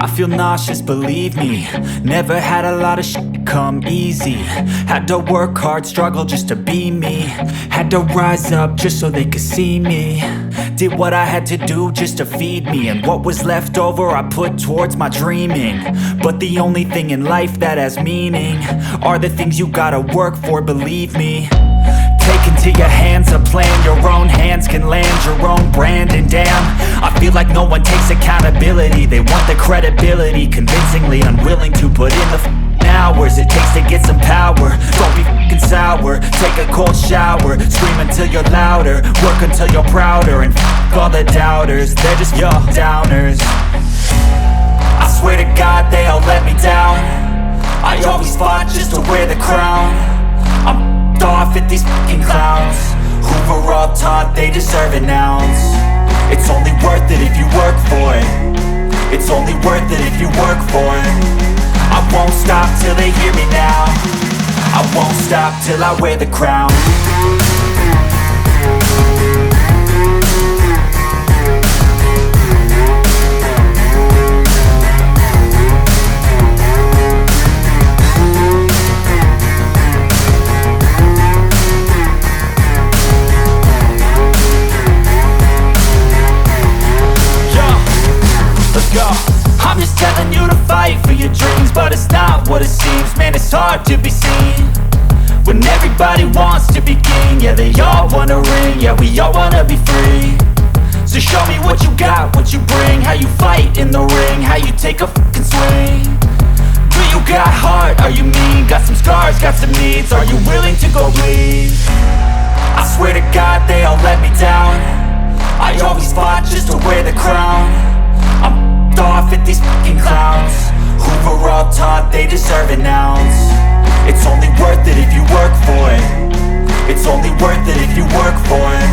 I feel nauseous, believe me. Never had a lot of shit come easy. Had to work hard, struggle just to be me. Had to rise up just so they could see me. Did what I had to do just to feed me, and what was left over I put towards my dreaming. But the only thing in life that has meaning are the things you gotta work for, believe me. Take into your hands a plan, your own hands can land your own brand. And damn, I feel like no one takes accountability. They want the credibility, convincingly unwilling to put in the hours it takes to get some power. Don't be f***ing sour, take a cold shower. Scream until you're louder, work until you're prouder. And f*** all the doubters, they're just your downers. I swear to God they all let me down. I always fought just to wear the crown. I'm off at these fucking clowns who were all taught they deserve an ounce. It's only worth it if you work for it. It's only worth it if you work for it. I won't stop till they hear me now. I won't stop till I wear the crown. I'm just telling you to fight for your dreams, but it's not what it seems. Man, it's hard to be seen when everybody wants to be king. Yeah, they all wanna ring, yeah, we all wanna be free. So show me what you got, what you bring, how you fight in the ring, how you take a fucking swing. Do you got heart, are you mean? Got some scars, got some needs, are you willing to go bleed? I swear to God they all let me down. I always fought just to wear the crown. I'm off at these fucking clowns who were all taught they deserve an ounce. It's only worth it if you work for it. It's only worth it if you work for it.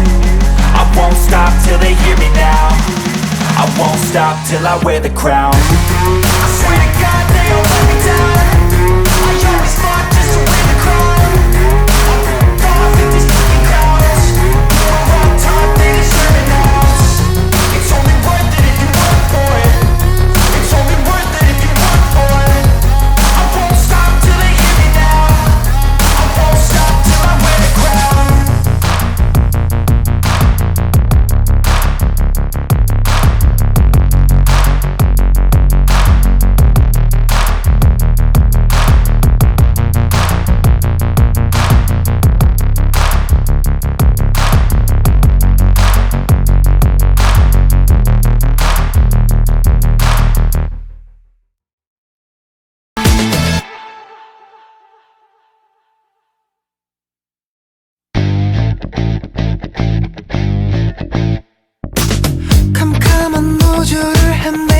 I won't stop till they hear me now. I won't stop till I wear the crown. I swear to God they all let me down. I always fought just to wear the crown. I'm off at these fucking clowns who were all taught they deserve an ounce. It's only worth it if you work for it. It's only worth it if you work for it. I won't stop till they hear me now. I won't stop till I wear the crown. 캄캄한 우주를 헤매